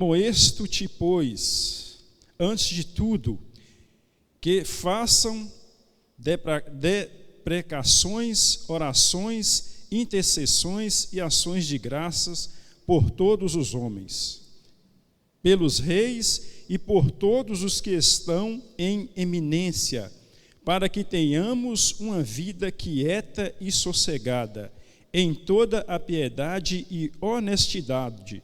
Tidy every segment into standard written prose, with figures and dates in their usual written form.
Amoesto-te, pois, antes de tudo, que façam deprecações, orações, intercessões e ações de graças por todos os homens, pelos reis e por todos os que estão em eminência, para que tenhamos uma vida quieta e sossegada, em toda a piedade e honestidade,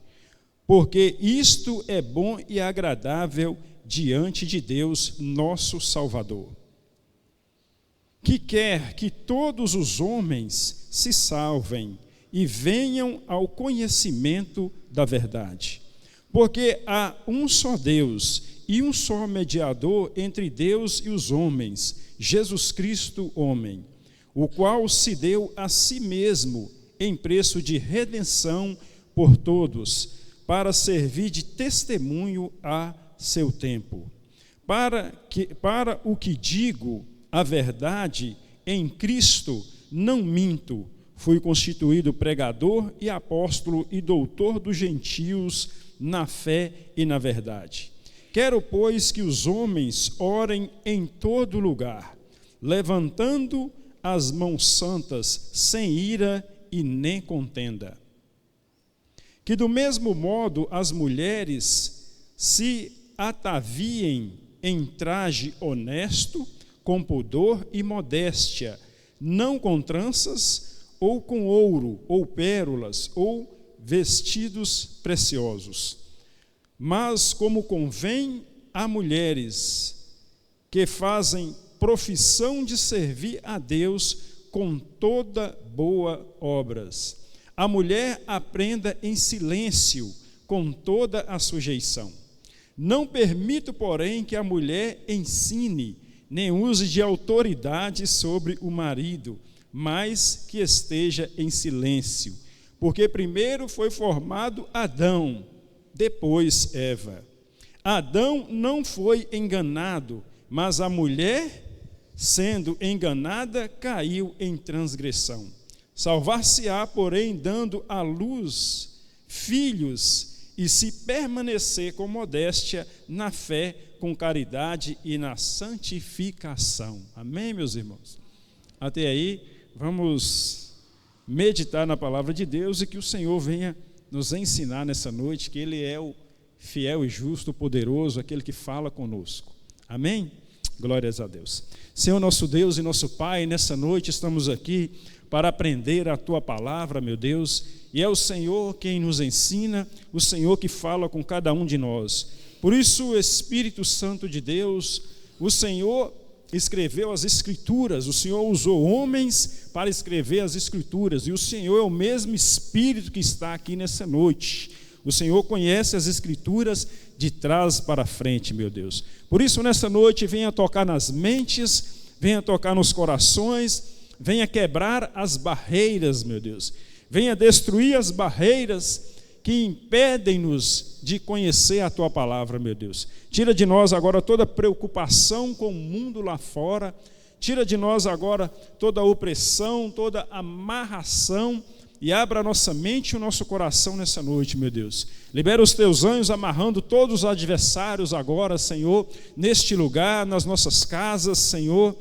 porque isto é bom e agradável diante de Deus, nosso Salvador, que quer que todos os homens se salvem e venham ao conhecimento da verdade. Porque há um só Deus e um só mediador entre Deus e os homens, Jesus Cristo, homem, o qual se deu a si mesmo em preço de redenção por todos, para servir de testemunho a seu tempo. Para o que digo a verdade, em Cristo não minto, fui constituído pregador e apóstolo e doutor dos gentios na fé e na verdade. Quero, pois, que os homens orem em todo lugar, levantando as mãos santas, sem ira e nem contenda. Que do mesmo modo as mulheres se ataviem em traje honesto, com pudor e modéstia, não com tranças, ou com ouro, ou pérolas, ou vestidos preciosos, mas como convém a mulheres que fazem profissão de servir a Deus com toda boa obras. A mulher aprenda em silêncio, com toda a sujeição. Não permito, porém, que a mulher ensine, nem use de autoridade sobre o marido, mas que esteja em silêncio. Porque primeiro foi formado Adão, depois Eva. Adão não foi enganado, mas a mulher, sendo enganada, caiu em transgressão. Salvar-se-á, porém, dando à luz filhos, e se permanecer com modéstia na fé, com caridade e na santificação. Amém, meus irmãos? Até aí, vamos meditar na palavra de Deus e que o Senhor venha nos ensinar nessa noite, que Ele é o fiel e justo, poderoso, aquele que fala conosco. Amém? Glórias a Deus. Senhor, nosso Deus e nosso Pai, nessa noite estamos aqui para aprender a Tua palavra, meu Deus, e é o Senhor quem nos ensina, o Senhor que fala com cada um de nós. Por isso, o Espírito Santo de Deus, o Senhor escreveu as Escrituras, o Senhor usou homens para escrever as Escrituras, e o Senhor é o mesmo Espírito que está aqui nessa noite. O Senhor conhece as Escrituras de trás para frente, meu Deus. Por isso, nessa noite, venha tocar nas mentes, venha tocar nos corações, venha quebrar as barreiras, meu Deus. Venha destruir as barreiras que impedem-nos de conhecer a Tua palavra, meu Deus. Tira de nós agora toda preocupação com o mundo lá fora. Tira de nós agora toda opressão, toda amarração, e abra a nossa mente e o nosso coração nessa noite, meu Deus. Libera os Teus anjos amarrando todos os adversários agora, Senhor, neste lugar, nas nossas casas, Senhor,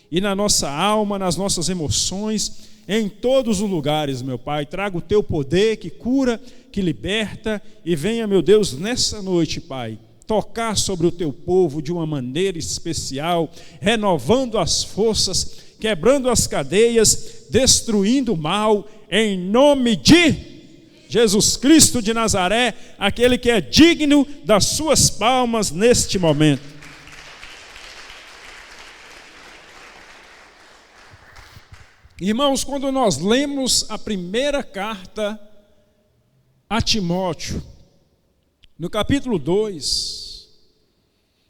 e na nossa alma, nas nossas emoções, em todos os lugares, meu Pai. Traga o Teu poder que cura, que liberta, e venha, meu Deus, nessa noite, Pai, tocar sobre o Teu povo de uma maneira especial, renovando as forças, quebrando as cadeias, destruindo o mal, em nome de Jesus Cristo de Nazaré, aquele que é digno das suas palmas neste momento. Irmãos, quando nós lemos a primeira carta a Timóteo, no capítulo 2,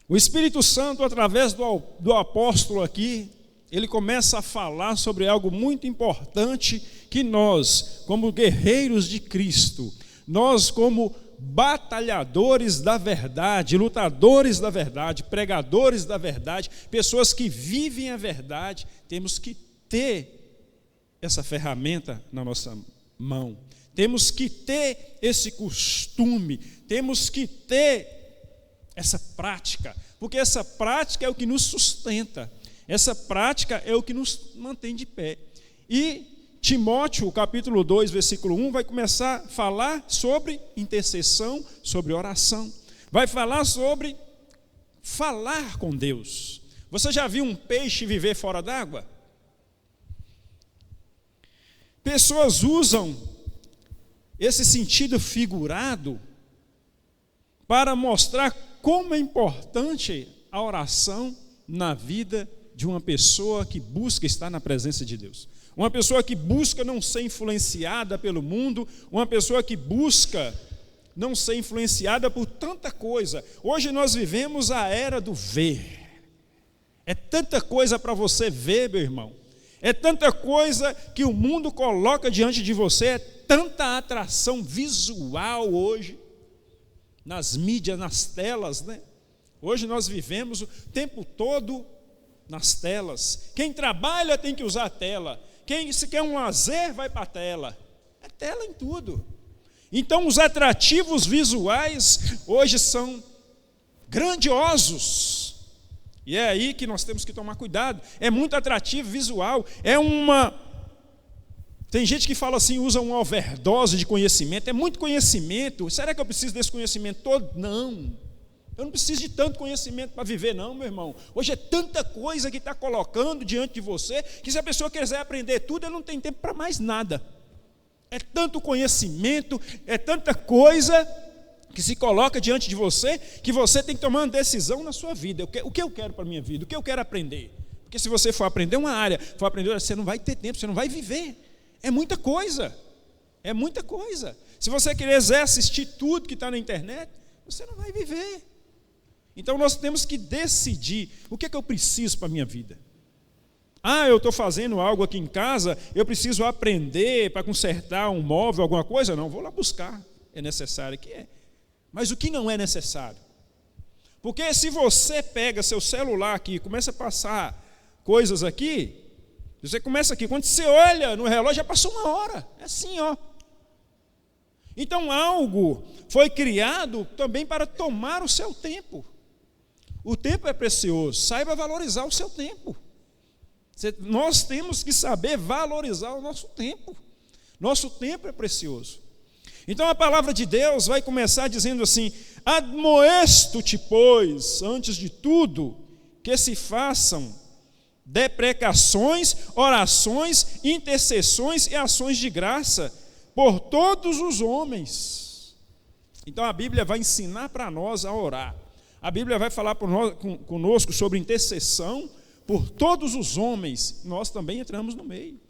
o Espírito Santo, através do apóstolo aqui, ele começa a falar sobre algo muito importante que nós, como guerreiros de Cristo, nós como batalhadores da verdade, lutadores da verdade, pregadores da verdade, pessoas que vivem a verdade, temos que ter essa ferramenta na nossa mão. Temos que ter esse costume, temos que ter essa prática, porque essa prática é o que nos sustenta, essa prática é o que nos mantém de pé. E Timóteo, capítulo 2, versículo 1, vai começar a falar sobre intercessão, sobre oração. Vai falar sobre falar com Deus. Você já viu um peixe viver fora d'água? Pessoas usam esse sentido figurado para mostrar como é importante a oração na vida de uma pessoa que busca estar na presença de Deus. Uma pessoa que busca não ser influenciada pelo mundo, uma pessoa que busca não ser influenciada por tanta coisa. Hoje nós vivemos a era do ver. É tanta coisa para você ver, meu irmão. É tanta coisa que o mundo coloca diante de você, é tanta atração visual hoje, nas mídias, nas telas, né? Hoje nós vivemos o tempo todo nas telas. Quem trabalha tem que usar a tela. Quem se quer um lazer vai para a tela. É tela em tudo. Então os atrativos visuais hoje são grandiosos. E é aí que nós temos que tomar cuidado. É muito atrativo visual. Tem gente que fala assim, usa uma overdose de conhecimento. É muito conhecimento. Será que eu preciso desse conhecimento todo? Não. Eu não preciso de tanto conhecimento para viver, não, meu irmão. Hoje é tanta coisa que está colocando diante de você, que se a pessoa quiser aprender tudo, ele não tem tempo para mais nada. É tanto conhecimento, é tanta coisa que se coloca diante de você, que você tem que tomar uma decisão na sua vida. O que eu quero para a minha vida? O que eu quero aprender? Porque se você for aprender uma área, for aprender outra, você não vai ter tempo, você não vai viver. É muita coisa. É muita coisa. Se você quiser assistir tudo que está na internet, você não vai viver. Então nós temos que decidir o que é que eu preciso para a minha vida. Eu estou fazendo algo aqui em casa, eu preciso aprender para consertar um móvel, alguma coisa? Não, vou lá buscar, é necessário que é. Mas o que não é necessário? Porque se você pega seu celular aqui e começa a passar coisas aqui, você começa aqui, quando você olha no relógio já passou 1 hora, é assim, ó. Então algo foi criado também para tomar o seu tempo. O tempo é precioso, saiba valorizar o seu tempo. Nós temos que saber valorizar o nosso tempo. Nosso tempo é precioso. Então a palavra de Deus vai começar dizendo assim: admoesto-te, pois, antes de tudo, que se façam deprecações, orações, intercessões e ações de graça por todos os homens. Então a Bíblia vai ensinar para nós a orar. A Bíblia vai falar conosco sobre intercessão por todos os homens. Nós também entramos no meio.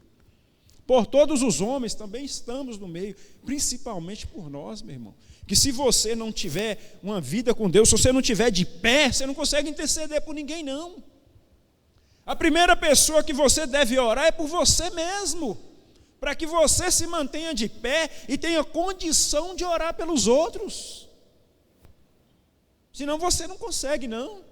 Por todos os homens também estamos no meio, principalmente por nós, meu irmão. Que se você não tiver uma vida com Deus, se você não tiver de pé, você não consegue interceder por ninguém, não. A primeira pessoa que você deve orar é por você mesmo, para que você se mantenha de pé e tenha condição de orar pelos outros. Senão você não consegue, não.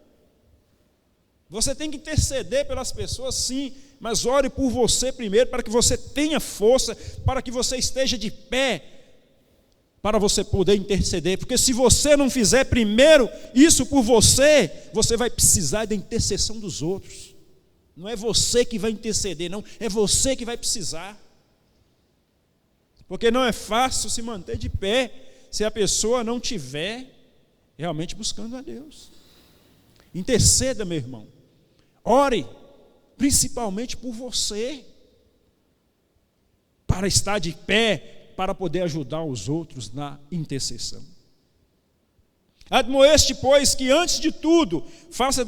Você tem que interceder pelas pessoas, sim, mas ore por você primeiro, para que você tenha força, para que você esteja de pé, para você poder interceder. Porque se você não fizer primeiro isso por você, você vai precisar da intercessão dos outros. Não é você que vai interceder, não, é você que vai precisar. Porque não é fácil se manter de pé, se a pessoa não tiver realmente buscando a Deus. Interceda, meu irmão. Ore, principalmente por você, para estar de pé, para poder ajudar os outros na intercessão. Admoeste, pois, que antes de tudo, faça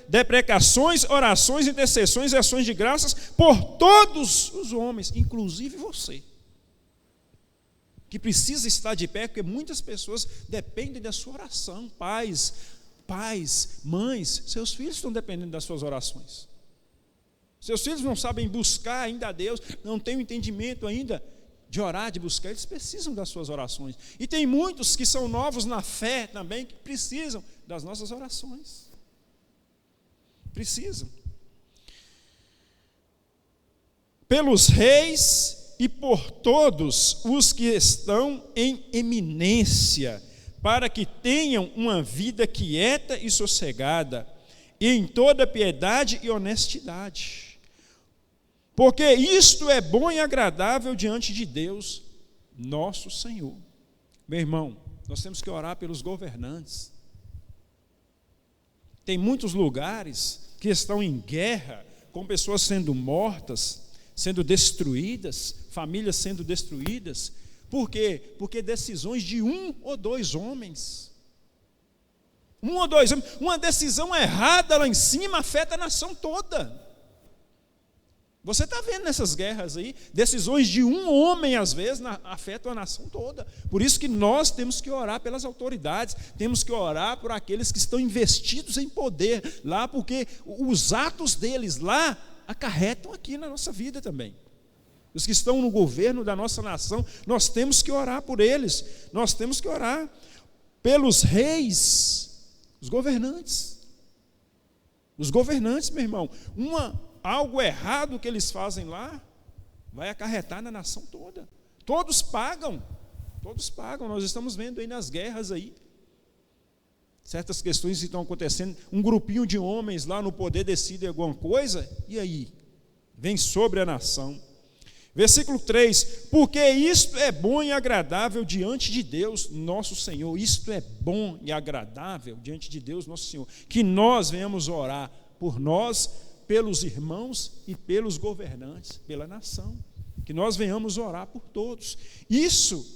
deprecações, orações, intercessões e ações de graças por todos os homens, inclusive você, que precisa estar de pé, porque muitas pessoas dependem da sua oração. Pais, mães, seus filhos estão dependendo das suas orações. Seus filhos não sabem buscar ainda a Deus, não têm o entendimento ainda de orar, de buscar, eles precisam das suas orações. E tem muitos que são novos na fé também, que precisam das nossas orações. Precisam. Pelos reis e por todos os que estão em eminência, para que tenham uma vida quieta e sossegada, e em toda piedade e honestidade. Porque isto é bom e agradável diante de Deus, nosso Senhor. Meu irmão, nós temos que orar pelos governantes. Tem muitos lugares que estão em guerra, com pessoas sendo mortas, sendo destruídas, famílias sendo destruídas. Por quê? Porque decisões de um ou dois homens. Uma decisão errada lá em cima afeta a nação toda. Você está vendo nessas guerras aí, decisões de um homem, às vezes, afetam a nação toda. Por isso que nós temos que orar pelas autoridades, temos que orar por aqueles que estão investidos em poder lá, porque os atos deles lá acarretam aqui na nossa vida também. Os que estão no governo da nossa nação, nós temos que orar por eles, nós temos que orar pelos reis, os governantes. Os governantes, meu irmão, algo errado que eles fazem lá, vai acarretar na nação toda. Todos pagam, nós estamos vendo aí nas guerras aí, certas questões estão acontecendo, um grupinho de homens lá no poder decide alguma coisa, e aí? Vem sobre a nação. Versículo 3, porque isto é bom e agradável diante de Deus, nosso Senhor. Isto é bom e agradável diante de Deus, nosso Senhor, que nós venhamos orar por nós, pelos irmãos e pelos governantes, pela nação, que nós venhamos orar por todos. Isso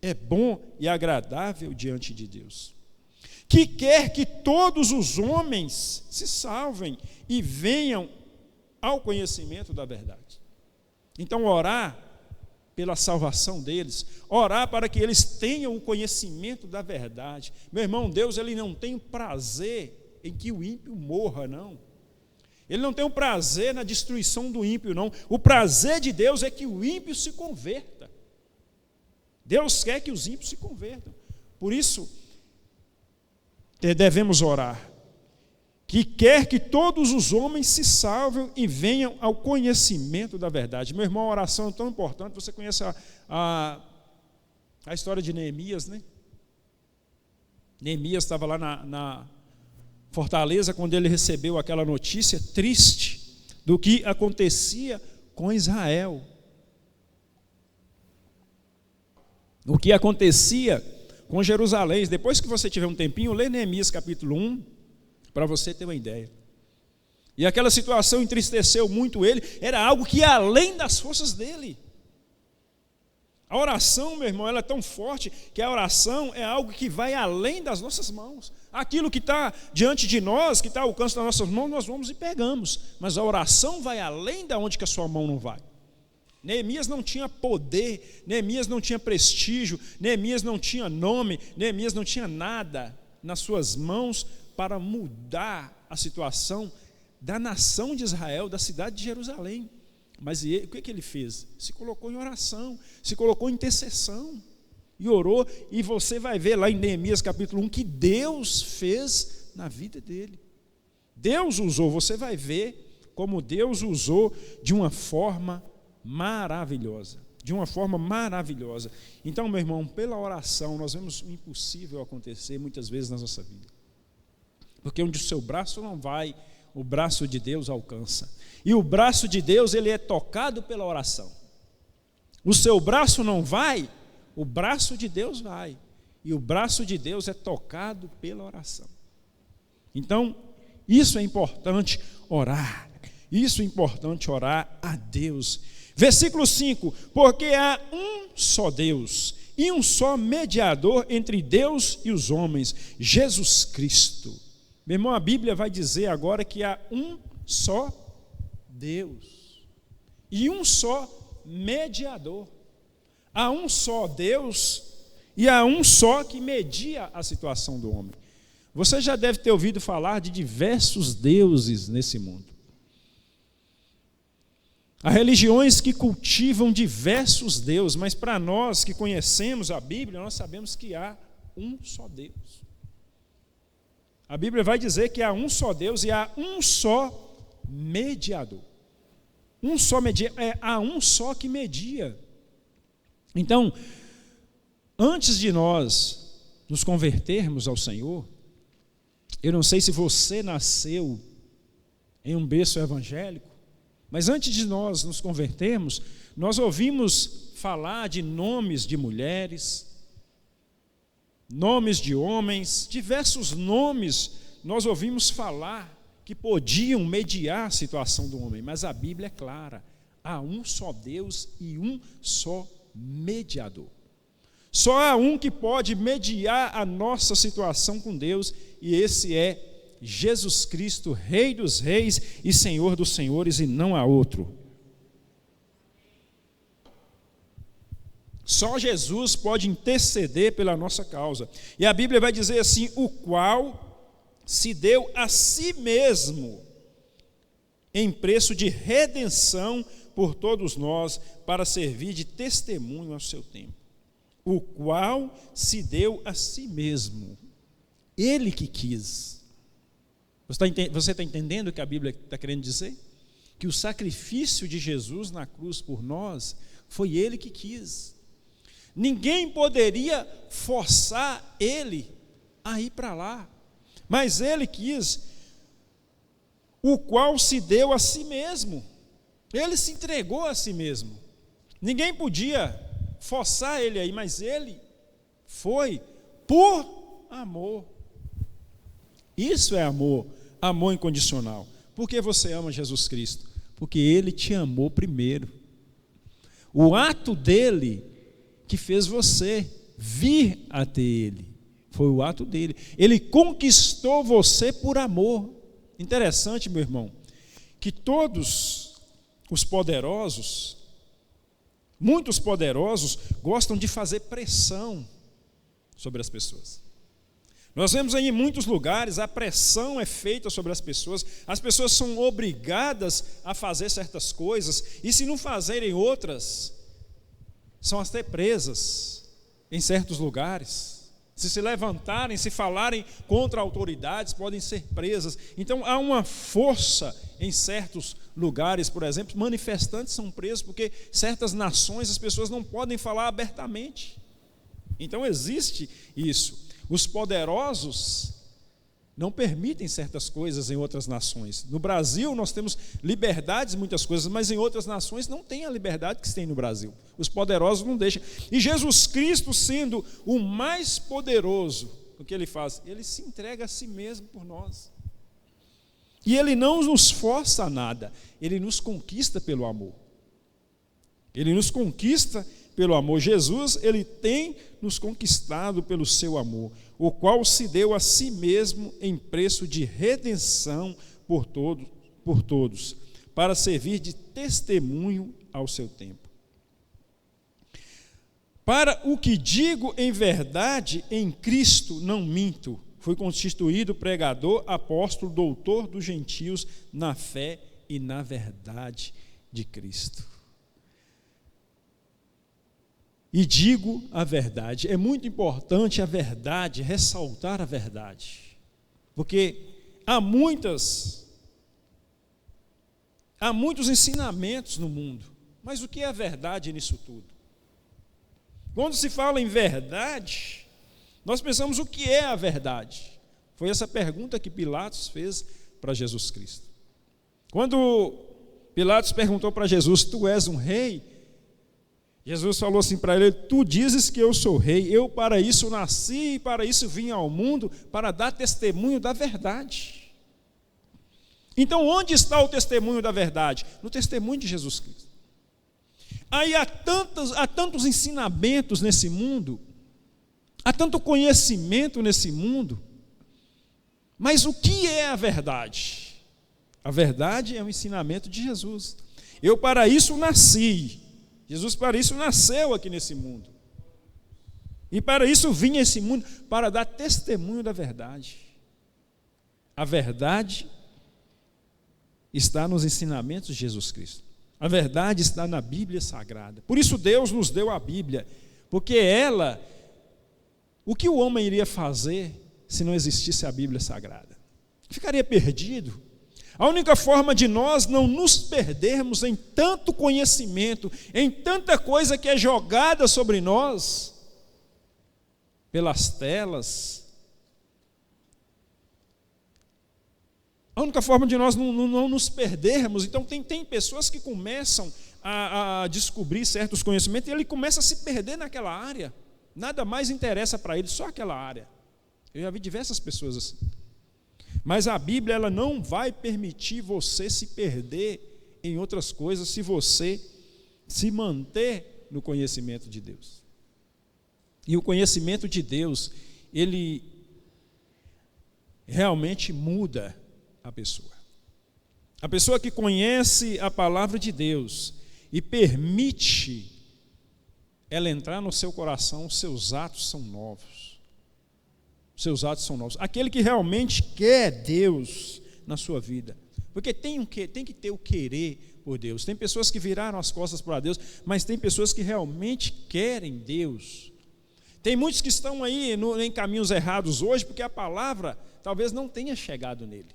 é bom e agradável diante de Deus, que quer que todos os homens se salvem e venham ao conhecimento da verdade. Então, orar pela salvação deles, orar para que eles tenham o conhecimento da verdade. Meu irmão, Deus, ele não tem prazer em que o ímpio morra, não. Ele não tem o prazer na destruição do ímpio, não. O prazer de Deus é que o ímpio se converta. Deus quer que os ímpios se convertam. Por isso, devemos orar. Que quer que todos os homens se salvem e venham ao conhecimento da verdade. Meu irmão, a oração é tão importante. Você conhece a história de Neemias, né? Neemias estava lá na fortaleza quando ele recebeu aquela notícia triste do que acontecia com Israel. O que acontecia com Jerusalém. Depois que você tiver um tempinho, lê Neemias capítulo 1, para você ter uma ideia. E aquela situação entristeceu muito ele, era algo que ia além das forças dele. A oração, meu irmão, ela é tão forte que a oração é algo que vai além das nossas mãos. Aquilo que está diante de nós, que está ao alcance das nossas mãos, nós vamos e pegamos. Mas a oração vai além da onde que a sua mão não vai. Neemias não tinha poder, Neemias não tinha prestígio, Neemias não tinha nome, Neemias não tinha nada nas suas mãos para mudar a situação da nação de Israel, da cidade de Jerusalém. Mas o que ele fez? Se colocou em oração, se colocou em intercessão e orou, e você vai ver lá em Neemias capítulo 1 que Deus fez na vida dele. Deus usou, você vai ver como Deus usou de uma forma maravilhosa, de uma forma maravilhosa. Então, meu irmão, pela oração nós vemos o impossível acontecer muitas vezes na nossa vida, porque onde o seu braço não vai, o braço de Deus alcança. E o braço de Deus, ele é tocado pela oração. O seu braço não vai, o braço de Deus vai. E o braço de Deus é tocado pela oração. Então, isso é importante orar. Isso é importante orar a Deus. Versículo 5, porque há um só Deus e um só mediador entre Deus e os homens, Jesus Cristo. Meu irmão, a Bíblia vai dizer agora que há um só Deus e um só mediador. Há um só Deus e há um só que media a situação do homem. Você já deve ter ouvido falar de diversos deuses nesse mundo. Há religiões que cultivam diversos deuses, mas para nós que conhecemos a Bíblia, nós sabemos que há um só Deus. A Bíblia vai dizer que há um só Deus e há um só mediador. há um só que media. Então, antes de nós nos convertermos ao Senhor, eu não sei se você nasceu em um berço evangélico, mas antes de nós nos convertermos, nós ouvimos falar de nomes de mulheres, nomes de homens, diversos nomes nós ouvimos falar que podiam mediar a situação do homem, mas a Bíblia é clara: há um só Deus e um só mediador. Só há um que pode mediar a nossa situação com Deus, e esse é Jesus Cristo, Rei dos Reis e Senhor dos Senhores, e não há outro. Só Jesus pode interceder pela nossa causa. E a Bíblia vai dizer assim: o qual se deu a si mesmo em preço de redenção por todos nós, para servir de testemunho ao seu tempo. O qual se deu a si mesmo. Ele que quis. Você está entendendo o que a Bíblia está querendo dizer? Que o sacrifício de Jesus na cruz por nós, foi Ele que quis. Ninguém poderia forçar Ele a ir para lá, mas Ele quis, o qual se deu a si mesmo. Ele se entregou a si mesmo. Ninguém podia forçar Ele aí, mas Ele foi por amor. Isso é amor, amor incondicional. Por que você ama Jesus Cristo? Porque Ele te amou primeiro. O ato dele que fez você vir até Ele, foi o ato dele. Ele conquistou você por amor. Interessante, meu irmão, que todos os poderosos, muitos poderosos, gostam de fazer pressão sobre as pessoas. Nós vemos aí em muitos lugares, a pressão é feita sobre as pessoas são obrigadas a fazer certas coisas, e se não fazerem outras, são até presas em certos lugares. Se levantarem, se falarem contra autoridades, podem ser presas. Então há uma força em certos lugares, por exemplo, manifestantes são presos porque certas nações as pessoas não podem falar abertamente. Então existe isso. Os poderosos não permitem certas coisas em outras nações. No Brasil nós temos liberdades em muitas coisas, mas em outras nações não tem a liberdade que se tem no Brasil. Os poderosos não deixam. E Jesus Cristo, sendo o mais poderoso, o que Ele faz? Ele se entrega a si mesmo por nós. E Ele não nos força a nada, Ele nos conquista pelo amor. Ele nos conquista pelo amor. Jesus, Ele tem nos conquistado pelo seu amor, o qual se deu a si mesmo em preço de redenção por todos, para servir de testemunho ao seu tempo. Para o que digo em verdade, em Cristo não minto, fui constituído pregador, apóstolo, doutor dos gentios, na fé e na verdade de Cristo. E digo a verdade. É muito importante a verdade, ressaltar a verdade, porque há muitos ensinamentos no mundo, mas o que é a verdade nisso tudo? Quando se fala em verdade, nós pensamos o que é a verdade. Foi essa pergunta que Pilatos fez para Jesus Cristo. Quando Pilatos perguntou para Jesus: tu és um rei? Jesus falou assim para ele: tu dizes que eu sou rei, eu para isso nasci e para isso vim ao mundo, para dar testemunho da verdade. Então onde está o testemunho da verdade? No testemunho de Jesus Cristo. Aí há tantos ensinamentos nesse mundo, há tanto conhecimento nesse mundo, mas o que é a verdade? A verdade é o ensinamento de Jesus. Eu para isso nasci. Jesus para isso nasceu aqui nesse mundo. E para isso vinha esse mundo, para dar testemunho da verdade. A verdade está nos ensinamentos de Jesus Cristo. A verdade está na Bíblia Sagrada. Por isso Deus nos deu a Bíblia, porque o que o homem iria fazer se não existisse a Bíblia Sagrada? Ficaria perdido. A única forma de nós não nos perdermos em tanto conhecimento, em tanta coisa que é jogada sobre nós, pelas telas, a única forma de nós não nos perdermos. Então tem pessoas que começam a descobrir certos conhecimentos e ele começa a se perder naquela área, nada mais interessa para ele, só aquela área. Eu já vi diversas pessoas assim. Mas a Bíblia, ela não vai permitir você se perder em outras coisas se você se manter no conhecimento de Deus. E o conhecimento de Deus, ele realmente muda a pessoa. A pessoa que conhece a palavra de Deus e permite ela entrar no seu coração, os seus atos são novos. Seus atos são novos. Aquele que realmente quer Deus na sua vida, porque tem que ter o querer por Deus. Tem pessoas que viraram as costas para Deus, mas tem pessoas que realmente querem Deus. Tem muitos que estão aí em caminhos errados hoje, porque a palavra talvez não tenha chegado nele.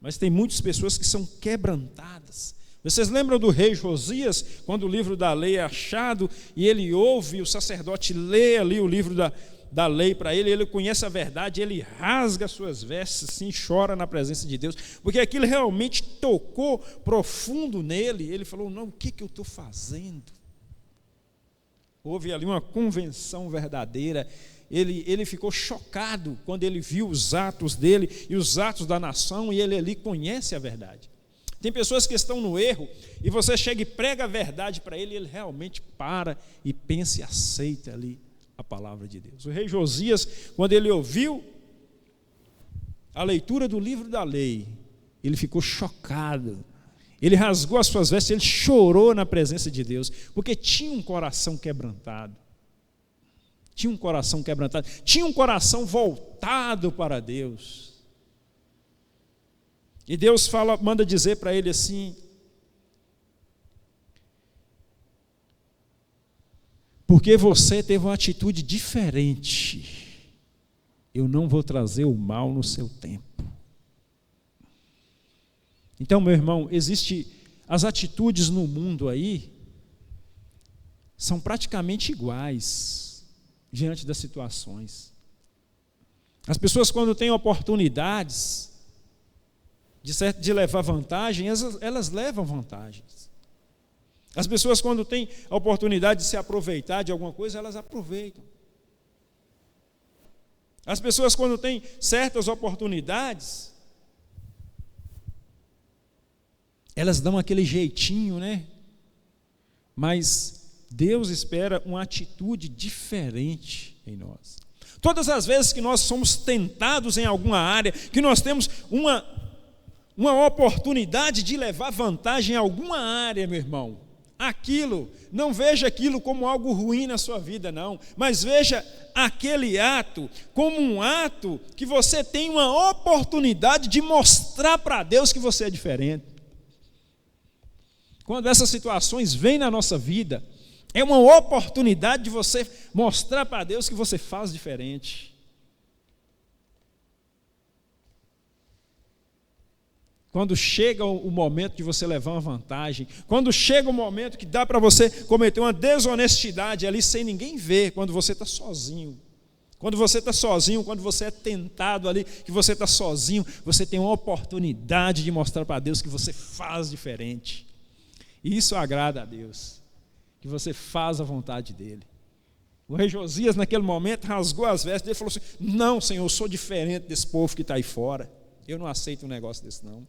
Mas tem muitas pessoas que são quebrantadas. Vocês lembram do rei Josias, quando o livro da lei é achado, e ele ouve, o sacerdote lê ali o livro da lei para ele, ele conhece a verdade, ele rasga suas vestes, assim, chora na presença de Deus, porque aquilo realmente tocou profundo nele. Ele falou: não, o que eu estou fazendo? Houve ali uma convenção verdadeira. Ele ficou chocado quando ele viu os atos dele e os atos da nação, e ele ali conhece a verdade. Tem pessoas que estão no erro, e você chega e prega a verdade para ele, e ele realmente para e pensa e aceita ali a palavra de Deus. O rei Josias, quando ele ouviu a leitura do livro da lei, ele ficou chocado, ele rasgou as suas vestes, ele chorou na presença de Deus, porque tinha um coração quebrantado, tinha um coração voltado para Deus. E Deus manda dizer para ele assim: porque você teve uma atitude diferente, eu não vou trazer o mal no seu tempo. Então, meu irmão, as atitudes no mundo aí são praticamente iguais diante das situações. As pessoas, quando têm oportunidades de levar vantagem, elas levam vantagens. As pessoas, quando têm a oportunidade de se aproveitar de alguma coisa, elas aproveitam. As pessoas, quando têm certas oportunidades, elas dão aquele jeitinho, né? Mas Deus espera uma atitude diferente em nós. Todas as vezes que nós somos tentados em alguma área, que nós temos uma oportunidade de levar vantagem em alguma área, meu irmão, não veja aquilo como algo ruim na sua vida, não, mas veja aquele ato como um ato que você tem uma oportunidade de mostrar para Deus que você é diferente. Quando essas situações vêm na nossa vida, é uma oportunidade de você mostrar para Deus que você faz diferente. Quando chega o momento de você levar uma vantagem, quando chega o momento que dá para você cometer uma desonestidade ali sem ninguém ver, quando você está sozinho. Quando você está sozinho, quando você é tentado ali, que você está sozinho, você tem uma oportunidade de mostrar para Deus que você faz diferente. E isso agrada a Deus, que você faz a vontade dEle. O rei Josias, naquele momento, rasgou as vestes dele e falou assim: não, Senhor, eu sou diferente desse povo que está aí fora. Eu não aceito um negócio desse, não.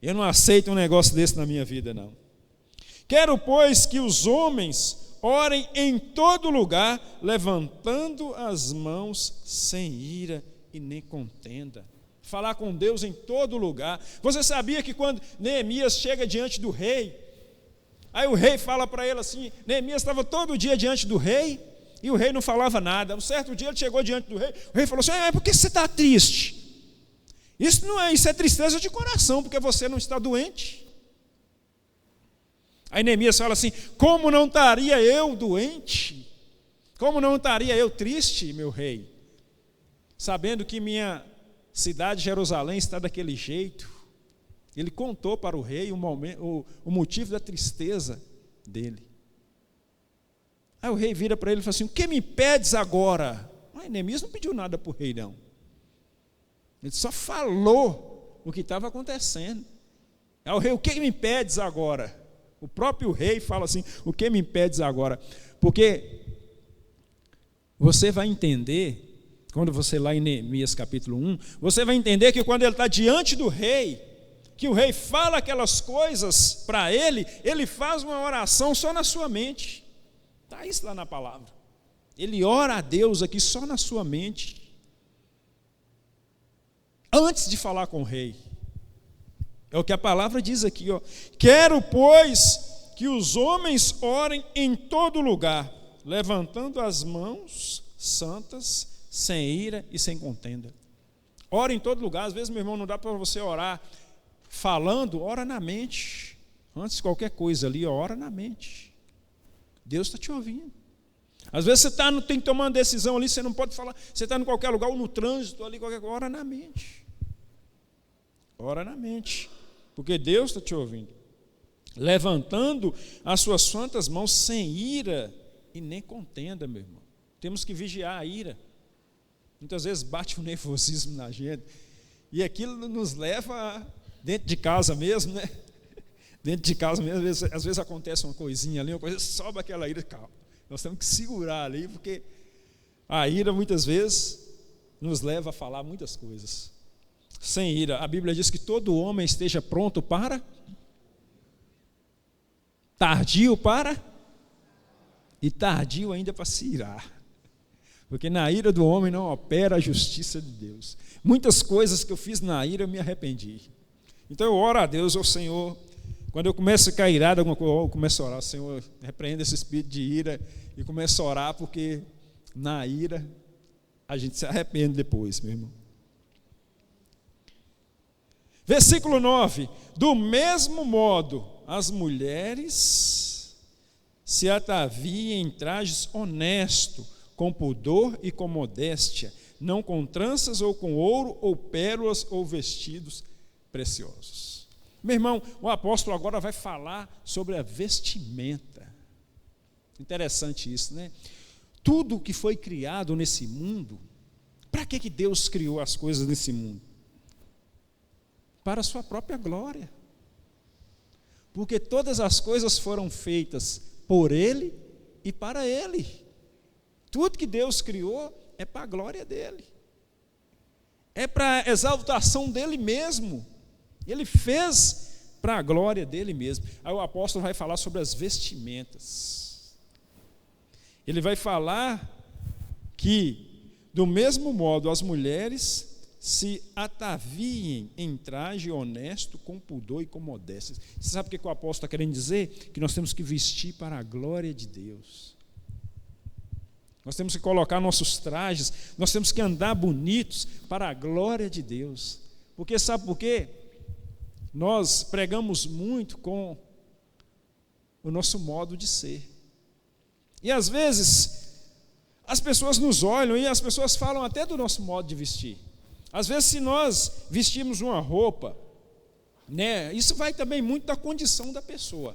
Eu não aceito um negócio desse na minha vida, não. Quero, pois, que os homens orem em todo lugar, levantando as mãos sem ira e nem contenda. Falar com Deus em todo lugar. Você sabia que quando Neemias chega diante do rei, aí o rei fala para ele assim, Neemias estava todo dia diante do rei, e o rei não falava nada. Um certo dia ele chegou diante do rei, o rei falou assim: por que você está triste? Isso é tristeza de coração, porque você não está doente. Aí Neemias fala assim: como não estaria eu doente? Como não estaria eu triste, meu rei? Sabendo que minha cidade de Jerusalém está daquele jeito. Ele contou para o rei o motivo da tristeza dele. Aí o rei vira para ele e fala assim: o que me pedes agora? Mas Neemias não pediu nada para o rei, não. Ele só falou o que estava acontecendo. Aí o rei: o que me pedes agora? O próprio rei fala assim: o que me pedes agora? Porque você vai entender, quando você lá em Neemias capítulo 1, você vai entender que quando ele está diante do rei, que o rei fala aquelas coisas para ele, ele faz uma oração só na sua mente. Está isso lá na palavra. Ele ora a Deus aqui só na sua mente, antes de falar com o rei. É o que a palavra diz aqui, ó. Quero, pois, que os homens orem em todo lugar, levantando as mãos santas, sem ira e sem contenda. Ora em todo lugar. Às vezes, meu irmão, não dá para você orar falando, ora na mente. Antes de qualquer coisa ali, ora na mente. Deus está te ouvindo. Às vezes você tem que tomar uma decisão ali, você não pode falar, você está em qualquer lugar, ou no trânsito ali, qualquer coisa, ora na mente. Ora na mente, porque Deus está te ouvindo. Levantando as suas santas mãos sem ira e nem contenda, meu irmão. Temos que vigiar a ira. Muitas vezes bate o nervosismo na gente, e aquilo nos leva dentro de casa mesmo, né? Dentro de casa mesmo, às vezes acontece uma coisinha ali, uma coisa, sobe aquela ira, calma. Nós temos que segurar ali, porque a ira muitas vezes nos leva a falar muitas coisas. Sem ira, a Bíblia diz que todo homem esteja pronto para, tardio para, e tardio ainda para se irar. Porque na ira do homem não opera a justiça de Deus. Muitas coisas que eu fiz na ira eu me arrependi. Então eu oro a Deus, ao Senhor. Quando eu começo a ficar irado, alguma coisa, eu começo a orar: Senhor, repreenda esse espírito de ira, e começo a orar, porque na ira a gente se arrepende depois, meu irmão. Versículo 9: do mesmo modo, as mulheres se ataviem em trajes honestos, com pudor e com modéstia, não com tranças ou com ouro ou pérolas ou vestidos preciosos. Meu irmão, o apóstolo agora vai falar sobre a vestimenta. Interessante isso, né? Tudo que foi criado nesse mundo, para que Deus criou as coisas nesse mundo? Para a sua própria glória. Porque todas as coisas foram feitas por Ele e para Ele. Tudo que Deus criou é para a glória dEle. É para a exaltação dEle mesmo. Ele fez para a glória dEle mesmo. Aí o apóstolo vai falar sobre as vestimentas. Ele vai falar que, do mesmo modo, as mulheres se ataviem em traje honesto, com pudor e com modéstia. Você sabe o que o apóstolo está querendo dizer? Que nós temos que vestir para a glória de Deus. Nós temos que colocar nossos trajes, nós temos que andar bonitos para a glória de Deus. Porque sabe por quê? Nós pregamos muito com o nosso modo de ser. E às vezes, as pessoas nos olham e as pessoas falam até do nosso modo de vestir. Às vezes, se nós vestimos uma roupa, né, isso vai também muito da condição da pessoa.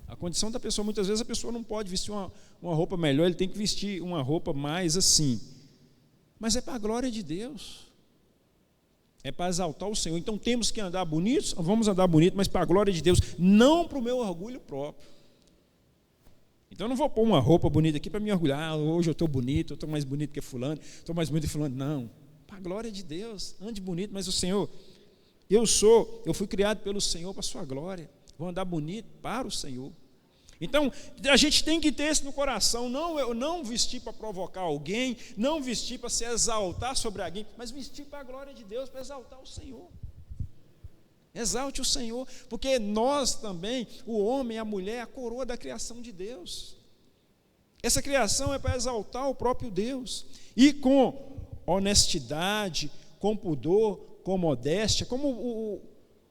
A condição da pessoa, muitas vezes a pessoa não pode vestir uma roupa melhor, ele tem que vestir uma roupa mais assim. Mas é para a glória de Deus. É para exaltar o Senhor. Então temos que andar bonitos, vamos andar bonito, mas para a glória de Deus, não para o meu orgulho próprio. Então eu não vou pôr uma roupa bonita aqui para me orgulhar: hoje eu estou bonito, eu estou mais bonito que fulano, estou mais bonito que fulano. Não, para a glória de Deus, ande bonito, mas o Senhor, eu fui criado pelo Senhor para a sua glória, vou andar bonito para o Senhor. Então, a gente tem que ter isso no coração, não vestir para provocar alguém, não vestir para se exaltar sobre alguém, mas vestir para a glória de Deus, para exaltar o Senhor. Exalte o Senhor, porque nós também, o homem e a mulher, é a coroa da criação de Deus. Essa criação é para exaltar o próprio Deus, e com honestidade, com pudor, com modéstia, como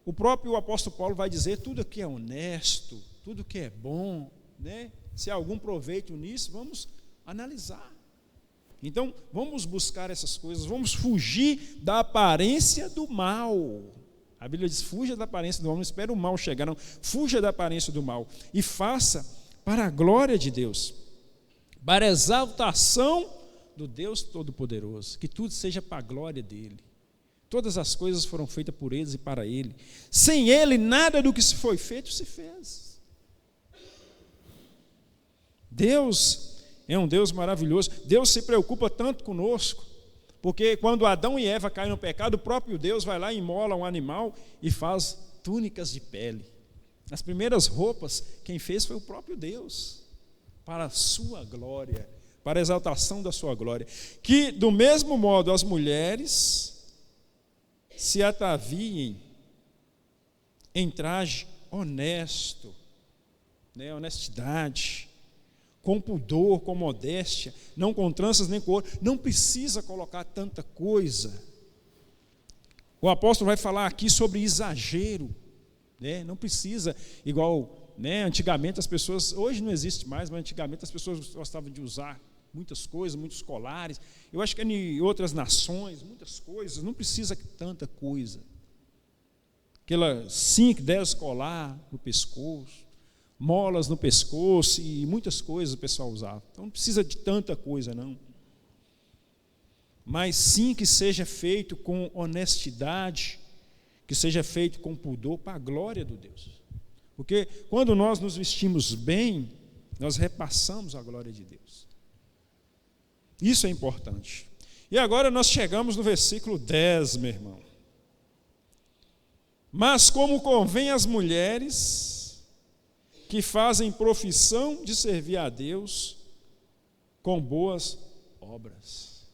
o próprio apóstolo Paulo vai dizer: tudo que é honesto, tudo que é bom, né? Se há algum proveito nisso, vamos analisar. Então, vamos buscar essas coisas, vamos fugir da aparência do mal. A Bíblia diz, fuja da aparência do mal, não espere o mal chegar, não. Fuja da aparência do mal e faça para a glória de Deus, para a exaltação do Deus Todo-Poderoso, que tudo seja para a glória dEle. Todas as coisas foram feitas por eles e para Ele. Sem Ele, nada do que se foi feito se fez. Deus é um Deus maravilhoso. Deus se preocupa tanto conosco, porque quando Adão e Eva caem no pecado, o próprio Deus vai lá e imola um animal e faz túnicas de pele. As primeiras roupas, quem fez foi o próprio Deus, para a sua glória, para a exaltação da sua glória. Que, do mesmo modo, as mulheres se ataviem em traje honesto, honestidade, com pudor, com modéstia, não com tranças nem com ouro. Não precisa colocar tanta coisa. O apóstolo vai falar aqui sobre exagero, não precisa, igual, antigamente as pessoas, hoje não existe mais, mas antigamente as pessoas gostavam de usar muitas coisas, muitos colares. Eu acho que em outras nações, muitas coisas, não precisa tanta coisa. Aquela 5, 10 colar no pescoço, molas no pescoço e muitas coisas o pessoal usava. Então não precisa de tanta coisa, não. Mas sim que seja feito com honestidade, que seja feito com pudor para a glória do Deus. Porque quando nós nos vestimos bem, nós repassamos a glória de Deus. Isso é importante. E agora nós chegamos no versículo 10, meu irmão. Mas como convém às mulheres que fazem profissão de servir a Deus com boas obras.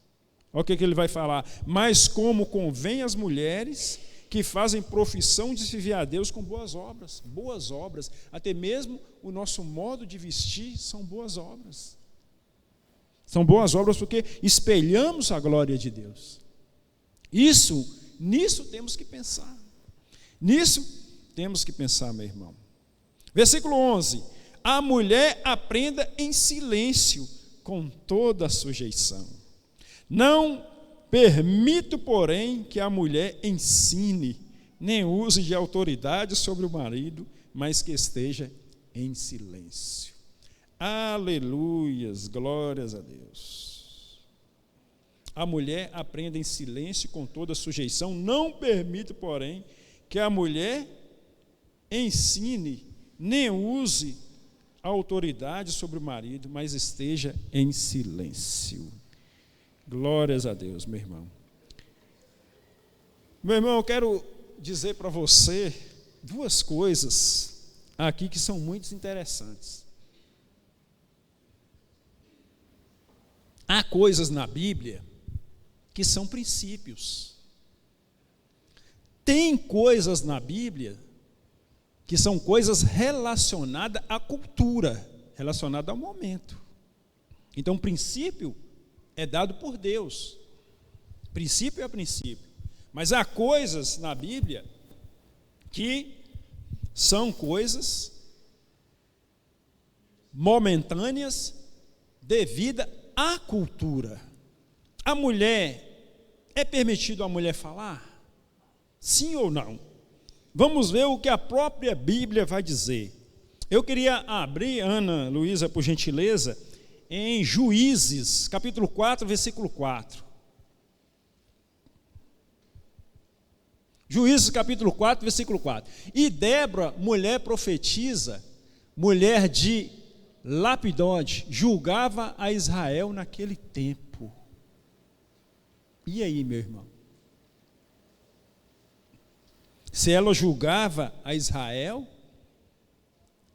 Olha o que ele vai falar. Mas como convém às mulheres que fazem profissão de servir a Deus com boas obras. Boas obras. Até mesmo o nosso modo de vestir são boas obras. São boas obras porque espelhamos a glória de Deus. Nisso temos que pensar. Nisso temos que pensar, meu irmão. Versículo 11. A mulher aprenda em silêncio, com toda a sujeição. Não permito, porém, que a mulher ensine, nem use de autoridade sobre o marido, mas que esteja em silêncio. Aleluias, glórias a Deus. A mulher aprenda em silêncio, com toda a sujeição. Não permito, porém, que a mulher ensine, nem use a autoridade sobre o marido, mas esteja em silêncio. Glórias a Deus, meu irmão. Meu irmão, eu quero dizer para você duas coisas aqui que são muito interessantes. Há coisas na Bíblia que são princípios. Tem coisas na Bíblia que são coisas relacionadas à cultura, relacionadas ao momento. Então, o princípio é dado por Deus. Princípio é princípio. Mas há coisas na Bíblia que são coisas momentâneas devido à cultura. A mulher, é permitido a mulher falar? Sim ou não? Vamos ver o que a própria Bíblia vai dizer. Eu queria abrir, Ana Luísa, por gentileza, em Juízes, capítulo 4, versículo 4. Juízes, capítulo 4, versículo 4. E Débora, mulher profetisa, mulher de Lapidode, julgava a Israel naquele tempo. E aí, meu irmão? Se ela julgava a Israel,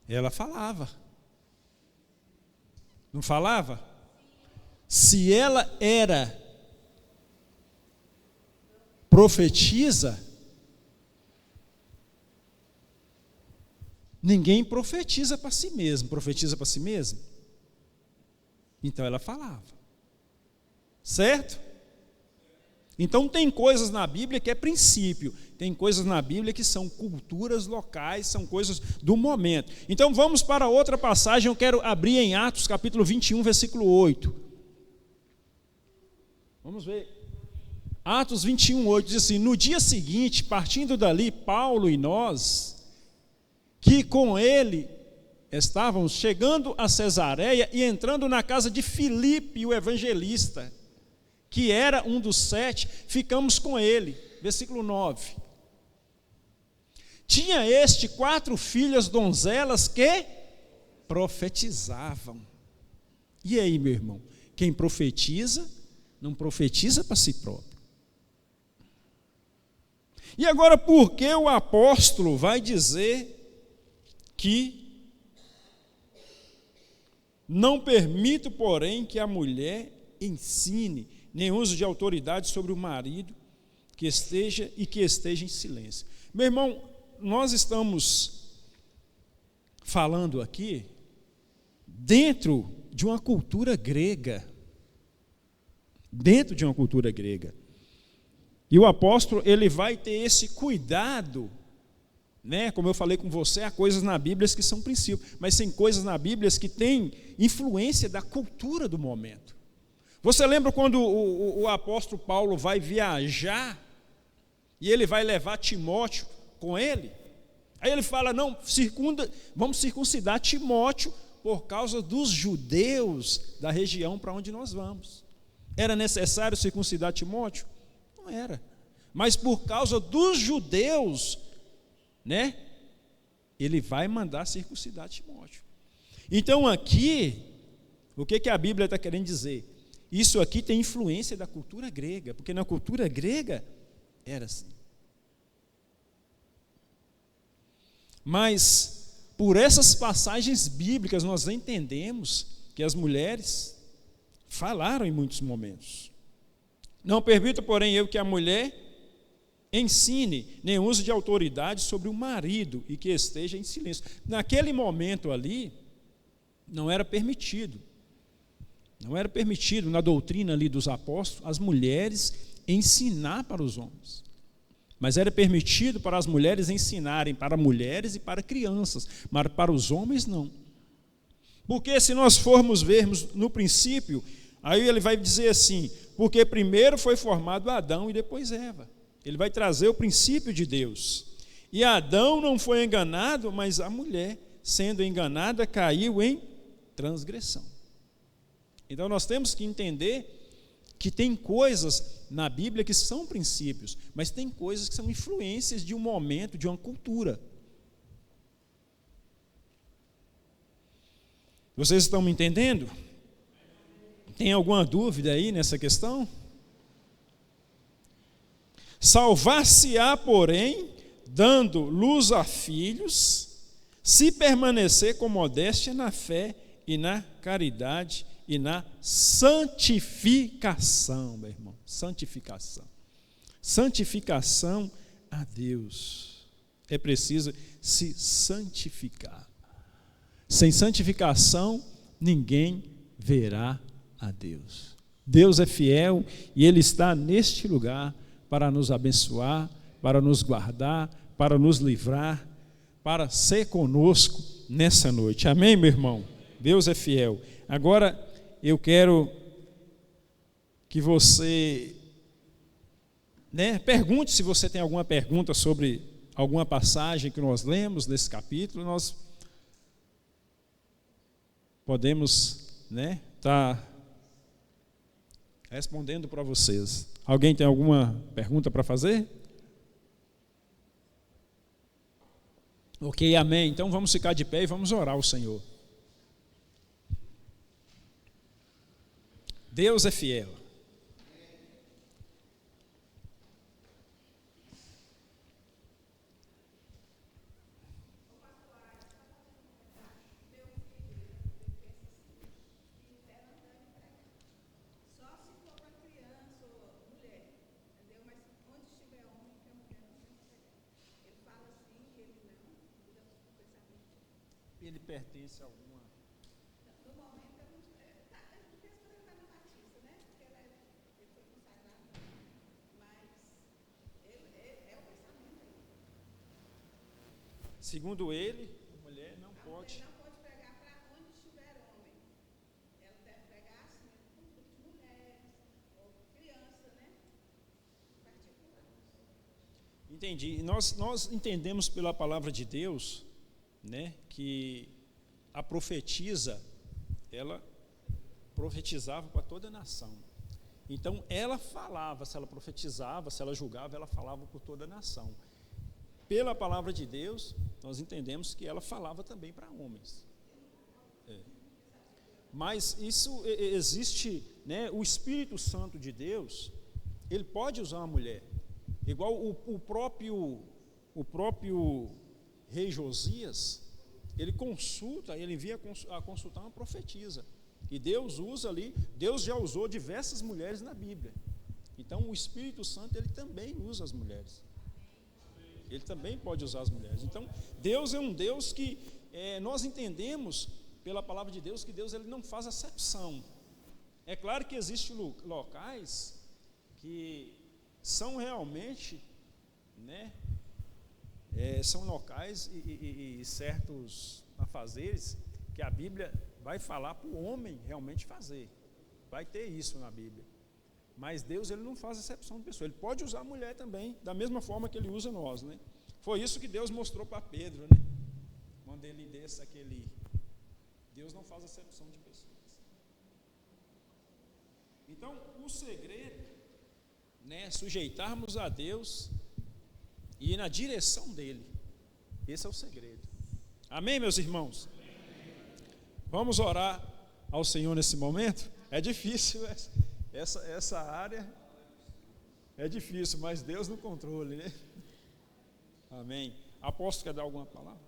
ela falava. Não falava? Se ela era profetisa, ninguém profetiza para si mesmo. Profetiza para si mesmo? Então ela falava. Certo? Então tem coisas na Bíblia que é princípio, tem coisas na Bíblia que são culturas locais, são coisas do momento. Então vamos para outra passagem, eu quero abrir em Atos capítulo 21, versículo 8. Vamos ver. Atos 21:8 diz assim: no dia seguinte, partindo dali, Paulo e nós, que com ele estávamos chegando a Cesareia e entrando na casa de Filipe, o evangelista, que era um dos 7, ficamos com ele. Versículo 9. Tinha este 4 filhas donzelas que profetizavam. E aí, meu irmão? Quem profetiza, não profetiza para si próprio. E agora, por que o apóstolo vai dizer que não permito, porém, que a mulher ensine, nem use de autoridade sobre o marido que esteja em silêncio? Meu irmão, nós estamos falando aqui dentro de uma cultura grega. Dentro de uma cultura grega. E o apóstolo, ele vai ter esse cuidado, né? Como eu falei com você, há coisas na Bíblia que são princípios, mas tem coisas na Bíblia que têm influência da cultura do momento. Você lembra quando o apóstolo Paulo vai viajar e ele vai levar Timóteo com ele? Aí ele fala, não, vamos circuncidar Timóteo por causa dos judeus da região para onde nós vamos. Era necessário circuncidar Timóteo? Não era. Mas por causa dos judeus, né? Ele vai mandar circuncidar Timóteo. Então aqui, o que a Bíblia está querendo dizer? Isso aqui tem influência da cultura grega, porque na cultura grega era assim. Mas, por essas passagens bíblicas, nós entendemos que as mulheres falaram em muitos momentos. Não permito, porém, eu que a mulher ensine, nem use de autoridade sobre o marido e que esteja em silêncio. Naquele momento ali, não era permitido na doutrina ali dos apóstolos, as mulheres ensinar para os homens. Mas era permitido para as mulheres ensinarem para mulheres e para crianças, mas para os homens não. Porque se nós formos vermos no princípio, aí ele vai dizer assim, porque primeiro foi formado Adão e depois Eva. Ele vai trazer o princípio de Deus. E Adão não foi enganado, mas a mulher, sendo enganada, caiu em transgressão. Então nós temos que entender que tem coisas na Bíblia que são princípios, mas tem coisas que são influências de um momento, de uma cultura. Vocês estão me entendendo? Tem alguma dúvida aí nessa questão? Salvar-se-á, porém, dando luz a filhos, se permanecer com modéstia na fé e na caridade e na santificação, meu irmão. Santificação. Santificação a Deus. É preciso se santificar. Sem santificação, ninguém verá a Deus. Deus é fiel e Ele está neste lugar para nos abençoar, para nos guardar, para nos livrar, para ser conosco nessa noite. Amém, meu irmão? Deus é fiel. Agora, eu quero que você, pergunte se você tem alguma pergunta sobre alguma passagem que nós lemos nesse capítulo. Nós podemos, estar respondendo para vocês. Alguém tem alguma pergunta para fazer? Ok, amém. Então vamos ficar de pé e vamos orar ao Senhor. Deus é fiel. Ele pertence a alguma. No momento, porque as coisas estão na Batista, né? Porque ele foi consagrado. Mas é o pensamento aí. Segundo ele, a mulher não pode. Não pode pregar para onde estiver homem. Ela deve pregar assim, com mulheres ou crianças. Entendi. Nós entendemos pela palavra de Deus, né, que a profetisa, ela profetizava para toda a nação. Então, ela falava, se ela profetizava, se ela julgava, ela falava por toda a nação. Pela palavra de Deus, nós entendemos que ela falava também para homens. Mas isso existe, né, o Espírito Santo de Deus, ele pode usar uma mulher. Igual o próprio rei Josias, ele envia a consultar uma profetisa. E Deus usa ali, Deus já usou diversas mulheres na Bíblia. Então o Espírito Santo, ele também usa as mulheres. Ele também pode usar as mulheres. Então Deus é um Deus que nós entendemos pela palavra de Deus que Deus ele não faz acepção. É claro que existem locais que são realmente, né, são locais e certos afazeres que a Bíblia vai falar para o homem realmente fazer. Vai ter isso na Bíblia. Mas Deus ele não faz acepção de pessoa. Ele pode usar a mulher também, da mesma forma que ele usa nós, né? Foi isso que Deus mostrou para Pedro, né? Quando ele desce aquele... Deus não faz acepção de pessoas. Então, o segredo, né, sujeitarmos a Deus e ir na direção dele. Esse é o segredo. Amém, meus irmãos? Vamos orar ao Senhor nesse momento? É difícil, essa área é difícil, mas Deus no controle, né? Amém. Apóstolo, quer dar alguma palavra?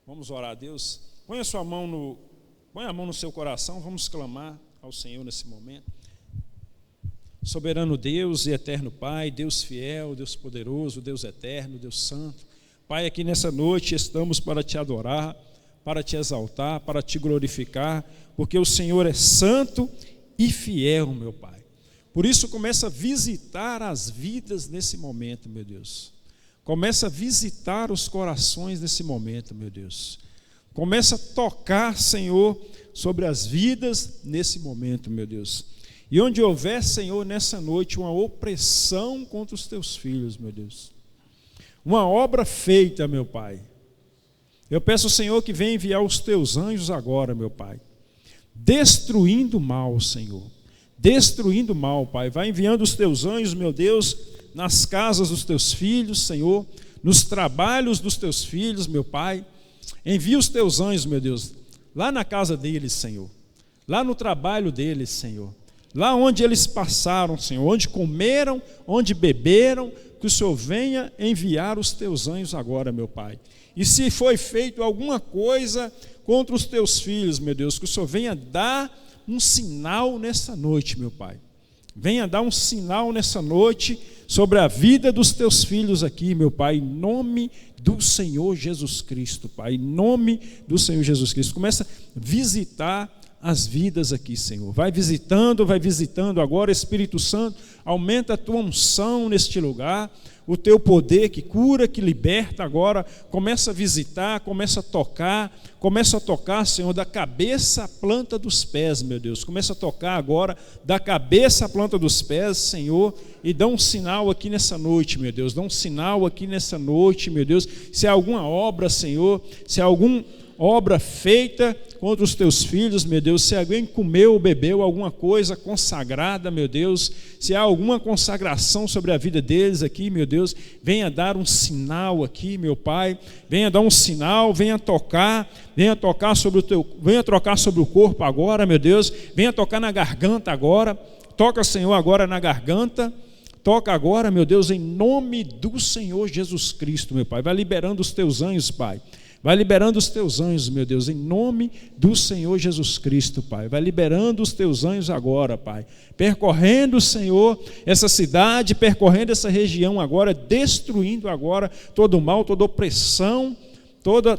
Vamos orar a Deus. Põe a mão no seu coração, vamos clamar ao Senhor nesse momento. Soberano Deus e eterno Pai, Deus fiel, Deus poderoso, Deus eterno, Deus santo. Pai, aqui nessa noite estamos para te adorar, para te exaltar, para te glorificar, porque o Senhor é santo e fiel, meu Pai. Por isso começa a visitar as vidas nesse momento, meu Deus. Começa a visitar os corações nesse momento, meu Deus. Começa a tocar, Senhor, sobre as vidas nesse momento, meu Deus. E onde houver, Senhor, nessa noite, uma opressão contra os teus filhos, meu Deus. Uma obra feita, meu Pai. Eu peço ao Senhor que venha enviar os teus anjos agora, meu Pai. Destruindo o mal, Senhor. Destruindo o mal, Pai. Vai enviando os teus anjos, meu Deus, nas casas dos teus filhos, Senhor. Nos trabalhos dos teus filhos, meu Pai. Envia os teus anjos, meu Deus, lá na casa deles, Senhor. Lá no trabalho deles, Senhor. Lá onde eles passaram, Senhor, onde comeram, onde beberam, que o Senhor venha enviar os teus anjos agora, meu Pai. E se foi feito alguma coisa contra os teus filhos, meu Deus, que o Senhor venha dar um sinal nessa noite, meu Pai. Venha dar um sinal nessa noite sobre a vida dos teus filhos aqui, meu Pai, em nome do Senhor Jesus Cristo, Pai, em nome do Senhor Jesus Cristo. Começa a visitar as vidas aqui, Senhor. Vai visitando agora, Espírito Santo, aumenta a tua unção neste lugar, o teu poder que cura, que liberta agora, começa a visitar, começa a tocar, Senhor, da cabeça à planta dos pés, meu Deus. Começa a tocar agora, da cabeça à planta dos pés, Senhor, e dá um sinal aqui nessa noite, meu Deus. Dá um sinal aqui nessa noite, meu Deus. Se há alguma obra, Senhor, se há alguma obra feita contra os teus filhos, meu Deus, se alguém comeu ou bebeu alguma coisa consagrada, meu Deus, se há alguma consagração sobre a vida deles aqui, meu Deus, venha dar um sinal aqui, meu Pai, venha dar um sinal, venha tocar sobre o corpo agora, meu Deus, venha tocar na garganta agora, toca, Senhor, agora na garganta, toca agora, meu Deus, em nome do Senhor Jesus Cristo, meu Pai, vai liberando os teus anjos, Pai. Vai liberando os teus anjos, meu Deus, em nome do Senhor Jesus Cristo, Pai. Vai liberando os teus anjos agora, Pai. Percorrendo, Senhor, essa cidade, percorrendo essa região agora, destruindo agora todo o mal, toda opressão,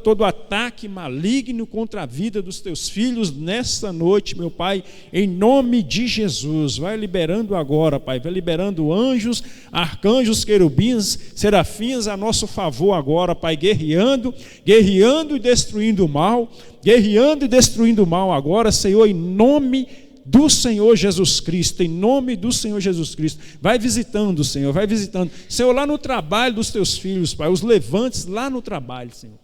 todo ataque maligno contra a vida dos teus filhos nesta noite, meu Pai, em nome de Jesus. Vai liberando agora, Pai, vai liberando anjos, arcanjos, querubins, serafins a nosso favor agora, Pai, guerreando e destruindo o mal, agora, Senhor, em nome do Senhor Jesus Cristo, em nome do Senhor Jesus Cristo. Vai visitando, Senhor, vai visitando. Senhor, lá no trabalho dos teus filhos, Pai, os levantes lá no trabalho, Senhor.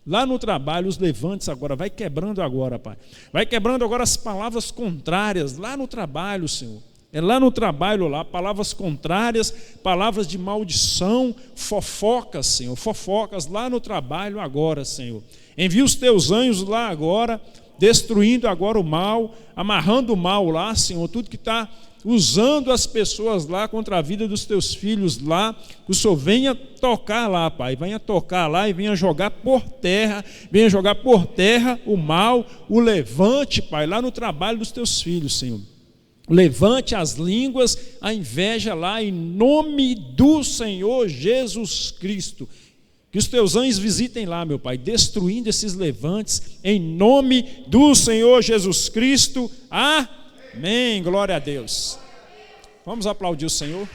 Lá no trabalho, os levantes agora, vai quebrando agora, Pai. Vai quebrando agora as palavras contrárias, lá no trabalho, Senhor. É lá no trabalho, lá, palavras contrárias, palavras de maldição, fofocas, Senhor, fofocas lá no trabalho agora, Senhor. Envia os teus anjos lá agora, destruindo agora o mal, amarrando o mal lá, Senhor, tudo que está usando as pessoas lá contra a vida dos teus filhos lá, que o Senhor venha tocar lá, Pai, venha tocar lá e venha jogar por terra o mal, o levante, Pai, lá no trabalho dos teus filhos, Senhor. Levante as línguas, a inveja lá, em nome do Senhor Jesus Cristo. Que os teus anjos visitem lá, meu Pai, destruindo esses levantes, em nome do Senhor Jesus Cristo. Amém. Glória a Deus. Vamos aplaudir o Senhor.